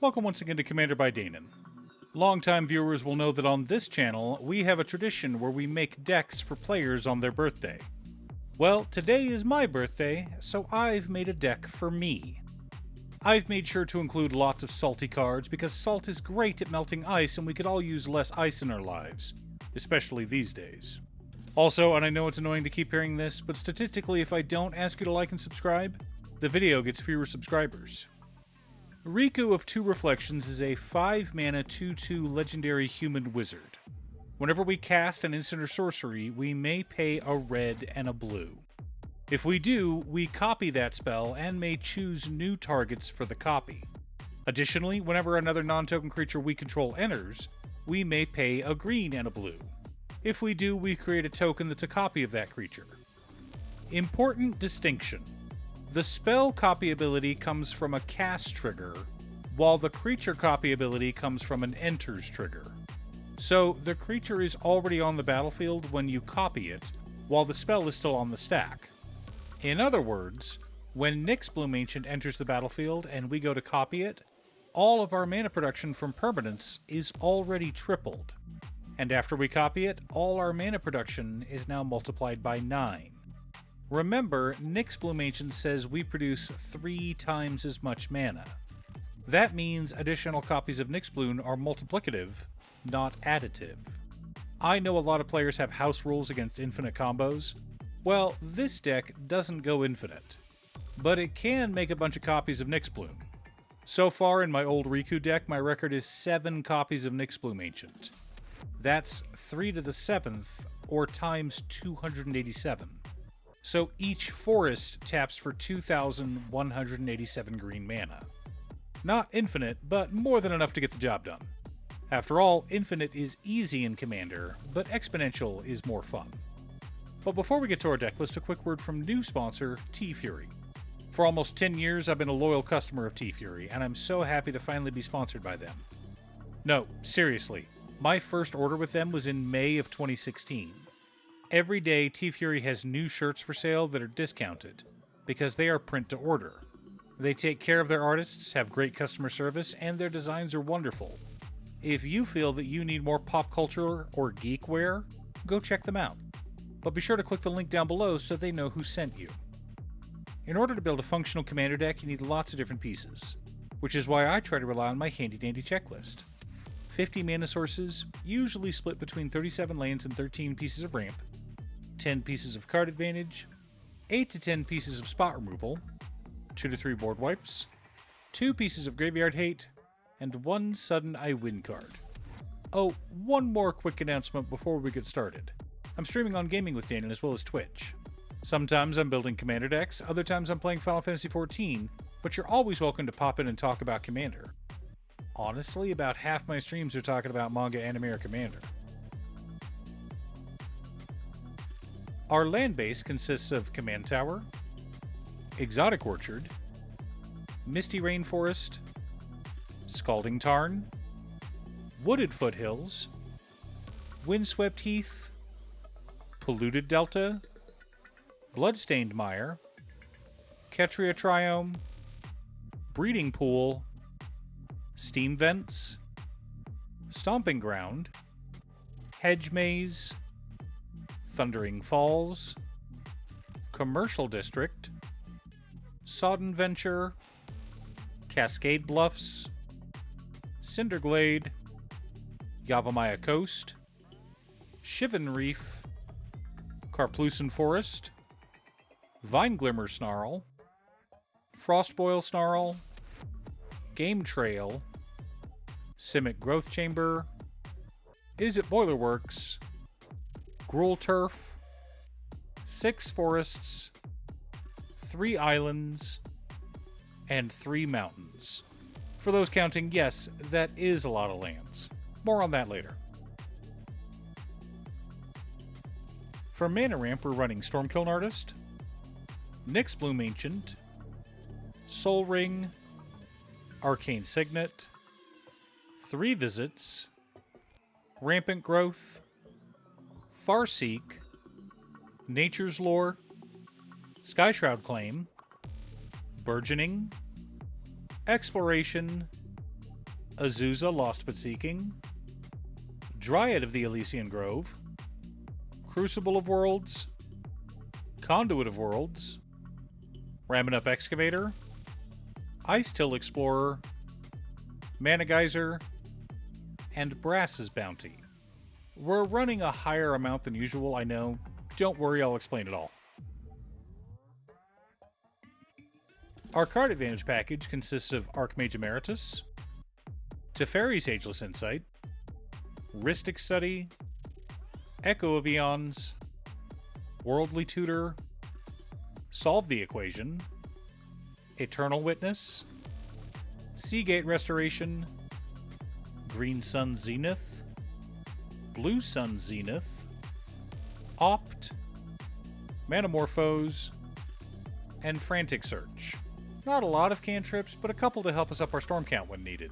Welcome once again to Commander by Danon. Longtime viewers will know that on this channel, we have a tradition where we make decks for players on their birthday. Well, today is my birthday, so I've made a deck for me. I've made sure to include lots of salty cards because salt is great at melting ice and we could all use less ice in our lives, especially these days. Also, and I know it's annoying to keep hearing this, but statistically if I don't ask you to like and subscribe, the video gets fewer subscribers. Riku of Two Reflections is a 5-mana 2/2 legendary human wizard. Whenever we cast an instant or sorcery, we may pay a red and a blue. If we do, we copy that spell and may choose new targets for the copy. Additionally, whenever another non-token creature we control enters, we may pay a green and a blue. If we do, we create a token that's a copy of that creature. Important distinction. The spell copy ability comes from a cast trigger, while the creature copy ability comes from an enters trigger. So, the creature is already on the battlefield when you copy it, while the spell is still on the stack. In other words, when Nyxbloom Ancient enters the battlefield and we go to copy it, all of our mana production from permanents is already tripled. And after we copy it, all our mana production is now multiplied by 9. Remember, Nyxbloom Ancient says we produce 3 times as much mana. That means additional copies of Nyxbloom are multiplicative, not additive. I know a lot of players have house rules against infinite combos. Well, this deck doesn't go infinite, but it can make a bunch of copies of Nyxbloom. So far in my old Riku deck, my record is 7 copies of Nyxbloom Ancient. That's 3 to the 7th, or times 287. So each forest taps for 2,187 green mana. Not infinite, but more than enough to get the job done. After all, infinite is easy in Commander, but exponential is more fun. But before we get to our deck list, a quick word from new sponsor, T-Fury. For almost 10 years, I've been a loyal customer of T-Fury, and I'm so happy to finally be sponsored by them. No, seriously, my first order with them was in May of 2016. Every day, T-Fury has new shirts for sale that are discounted, because they are print to order. They take care of their artists, have great customer service, and their designs are wonderful. If you feel that you need more pop culture or geek wear, go check them out. But be sure to click the link down below so they know who sent you. In order to build a functional commander deck, you need lots of different pieces, which is why I try to rely on my handy-dandy checklist. 50 mana sources, usually split between 37 lands and 13 pieces of ramp, 10 pieces of card advantage, 8 to 10 pieces of spot removal, 2 to 3 board wipes, 2 pieces of graveyard hate, and 1 sudden I win card. Oh, one more quick announcement before we get started. I'm streaming on Gaming with Danon as well as Twitch. Sometimes I'm building Commander decks, other times I'm playing Final Fantasy XIV, but you're always welcome to pop in and talk about Commander. Honestly, about half my streams are talking about manga, anime, or Commander. Our land base consists of Command Tower, Exotic Orchard, Misty Rainforest, Scalding Tarn, Wooded Foothills, Windswept Heath, Polluted Delta, Bloodstained Mire, Ketria Triome, Breeding Pool, Steam Vents, Stomping Ground, Hedge Maze, Thundering Falls, Commercial District, Sodden Venture, Cascade Bluffs, Cinderglade, Yavimaya Coast, Shivan Reef, Karplusan Forest, Vine Glimmer Snarl, Frostboil Snarl, Game Trail, Simic Growth Chamber, Is It Boilerworks, Gruul Turf, 6 forests, 3 islands, and 3 mountains. For those counting, yes, that is a lot of lands. More on that later. For mana ramp, we're running Stormkiln Artist, Nyxbloom Ancient, Soul Ring, Arcane Signet, 3 Visits, Rampant Growth, Farseek, Nature's Lore, Skyshroud Claim, Burgeoning, Exploration, Azusa Lost But Seeking, Dryad of the Elysian Grove, Crucible of Worlds, Conduit of Worlds, Ramming Up Excavator, Ice Till Explorer, Mana Geyser, and Brass's Bounty. We're running a higher amount than usual, I know. Don't worry, I'll explain it all. Our card advantage package consists of Archmage Emeritus, Teferi's Ageless Insight, Rhystic Study, Echo of Eons, Worldly Tutor, Solve the Equation, Eternal Witness, Seagate Restoration, Green Sun Zenith, Blue Sun Zenith, Opt, Manamorphose, and Frantic Search. Not a lot of cantrips, but a couple to help us up our storm count when needed.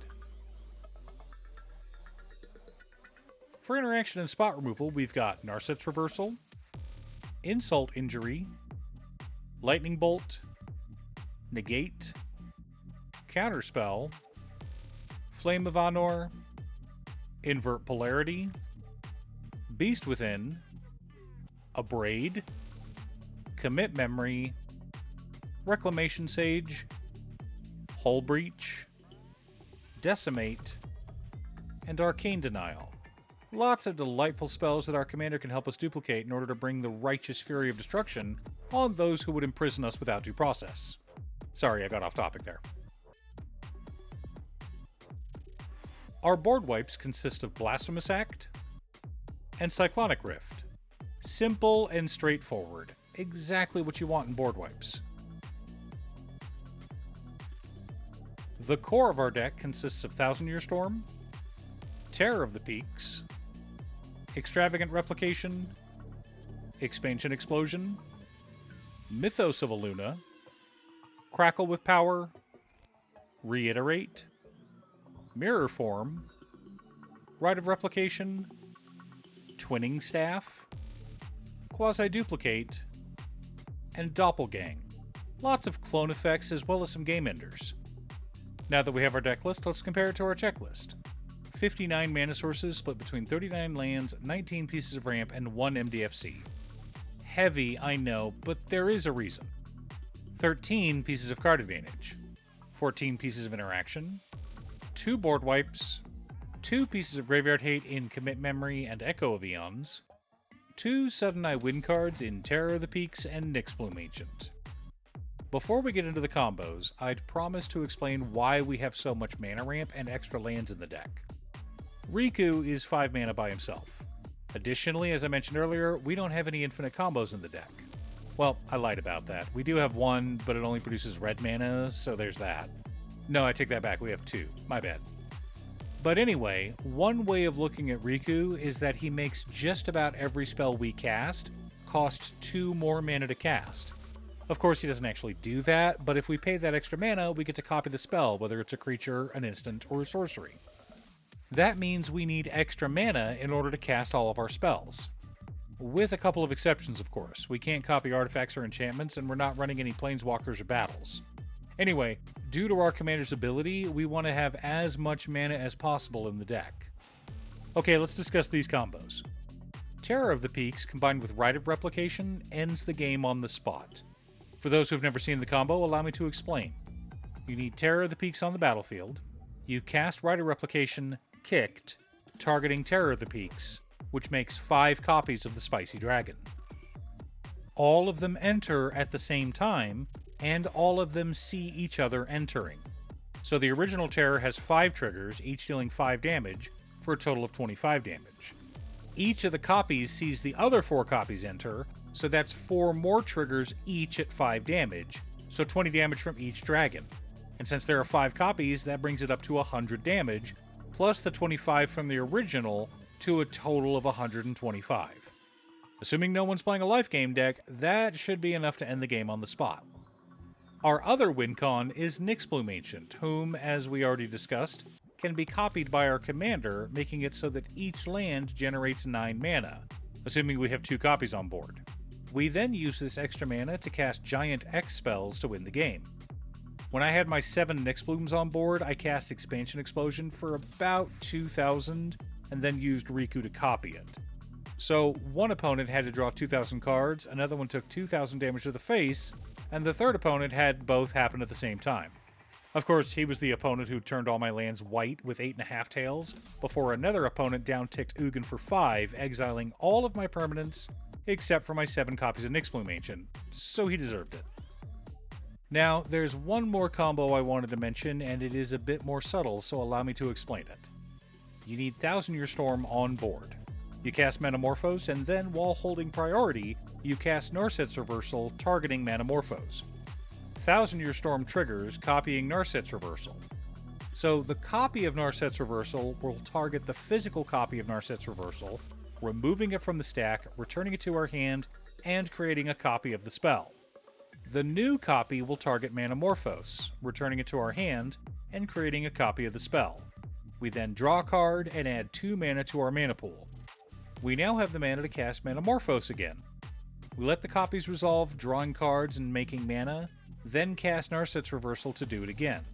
For interaction and spot removal, we've got Narset's Reversal, Insult Injury, Lightning Bolt, Negate, Counterspell, Flame of Anor, Invert Polarity, Beast Within, Abrade, Commit Memory, Reclamation Sage, Hull Breach, Decimate, and Arcane Denial. Lots of delightful spells that our commander can help us duplicate in order to bring the righteous fury of destruction on those who would imprison us without due process. Sorry, I got off topic there. Our board wipes consist of Blasphemous Act and Cyclonic Rift. Simple and straightforward. Exactly what you want in board wipes. The core of our deck consists of Thousand Year Storm, Terror of the Peaks, Extravagant Replication, Expansion Explosion, Mythos of Aluna, Crackle with Power, Reiterate, Mirror Form, Rite of Replication, Twinning Staff, Quasi-Duplicate, and Doppelgang. Lots of clone effects as well as some game enders. Now that we have our deck list, let's compare it to our checklist. 59 mana sources split between 39 lands, 19 pieces of ramp, and 1 MDFC. Heavy, I know, but there is a reason. 13 pieces of card advantage, 14 pieces of interaction, 2 board wipes, 2 pieces of graveyard hate in Commit Memory and Echo of Eons, 2 Sudden Eye win cards in Terror of the Peaks and Nyxbloom Ancient. Before we get into the combos, I'd promised to explain why we have so much mana ramp and extra lands in the deck. Riku is 5 mana by himself. Additionally, as I mentioned earlier, we don't have any infinite combos in the deck. Well, I lied about that. We do have one, but it only produces red mana, so there's that. No, I take that back. We have 2. My bad. But anyway, one way of looking at Riku is that he makes just about every spell we cast cost 2 more mana to cast. Of course, he doesn't actually do that, but if we pay that extra mana, we get to copy the spell, whether it's a creature, an instant, or a sorcery. That means we need extra mana in order to cast all of our spells. With a couple of exceptions, of course. We can't copy artifacts or enchantments, and we're not running any planeswalkers or battles. Anyway, due to our commander's ability, we want to have as much mana as possible in the deck. Okay, let's discuss these combos. Terror of the Peaks combined with Rite of Replication ends the game on the spot. For those who've never seen the combo, allow me to explain. You need Terror of the Peaks on the battlefield. You cast Rite of Replication, kicked, targeting Terror of the Peaks, which makes 5 copies of the Spicy Dragon. All of them enter at the same time, and all of them see each other entering. So the original Terror has 5 triggers, each dealing 5 damage, for a total of 25 damage. Each of the copies sees the other 4 copies enter, so that's 4 more triggers each at 5 damage, so 20 damage from each dragon. And since there are 5 copies, that brings it up to 100 damage, plus the 25 from the original, to a total of 125. Assuming no one's playing a life game deck, that should be enough to end the game on the spot. Our other win con is Nyxbloom Ancient, whom, as we already discussed, can be copied by our commander, making it so that each land generates 9 mana, assuming we have 2 copies on board. We then use this extra mana to cast Giant X spells to win the game. When I had my 7 Nyx Blooms on board, I cast Expansion Explosion for about 2,000 and then used Riku to copy it. So one opponent had to draw 2,000 cards, another one took 2,000 damage to the face, and the third opponent had both happen at the same time. Of course, he was the opponent who turned all my lands white with 8.5 tails, before another opponent down-ticked Ugin for 5, exiling all of my permanents, except for my 7 copies of Nyxbloom Ancient, so he deserved it. Now, there's one more combo I wanted to mention, and it is a bit more subtle, so allow me to explain it. You need Thousand Year Storm on board. You cast Manamorphose, and then, while holding priority, you cast Narset's Reversal, targeting Manamorphose. Thousand Year Storm triggers, copying Narset's Reversal. So the copy of Narset's Reversal will target the physical copy of Narset's Reversal, removing it from the stack, returning it to our hand, and creating a copy of the spell. The new copy will target Manamorphose, returning it to our hand, and creating a copy of the spell. We then draw a card and add 2 mana to our mana pool. We now have the mana to cast Manamorphose again. We let the copies resolve, drawing cards and making mana, then cast Narset's Reversal to do it again.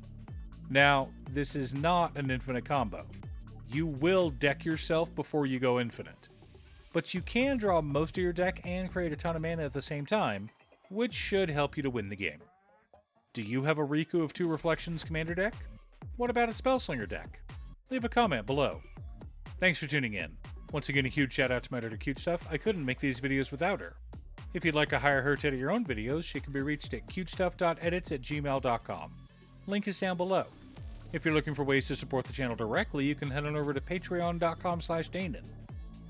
Now, this is not an infinite combo. You will deck yourself before you go infinite. But you can draw most of your deck and create a ton of mana at the same time, which should help you to win the game. Do you have a Riku of 2 Reflections commander deck? What about a Spellslinger deck? Leave a comment below. Thanks for tuning in. Once again, a huge shout out to my editor Cutestuff. I couldn't make these videos without her. If you'd like to hire her to edit your own videos, she can be reached at cutestuff.edits@gmail.com. Link is down below. If you're looking for ways to support the channel directly, you can head on over to patreon.com/Danon.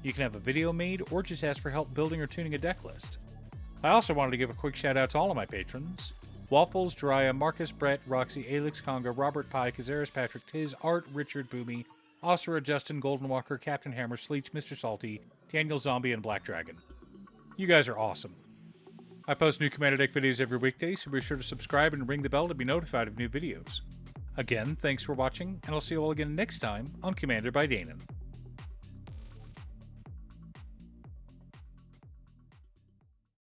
You can have a video made or just ask for help building or tuning a deck list. I also wanted to give a quick shout out to all of my patrons: Waffles, Jiraiya, Marcus, Brett, Roxy, Alix, Conga, Robert Pye, Kazaris, Patrick, Tiz, Art, Richard, Boomy, Osira, Justin, Golden Walker, Captain Hammer, Sleech, Mr. Salty, Daniel Zombie, and Black Dragon. You guys are awesome. I post new Commander Deck videos every weekday, so be sure to subscribe and ring the bell to be notified of new videos. Again, thanks for watching, and I'll see you all again next time on Commander by Danon.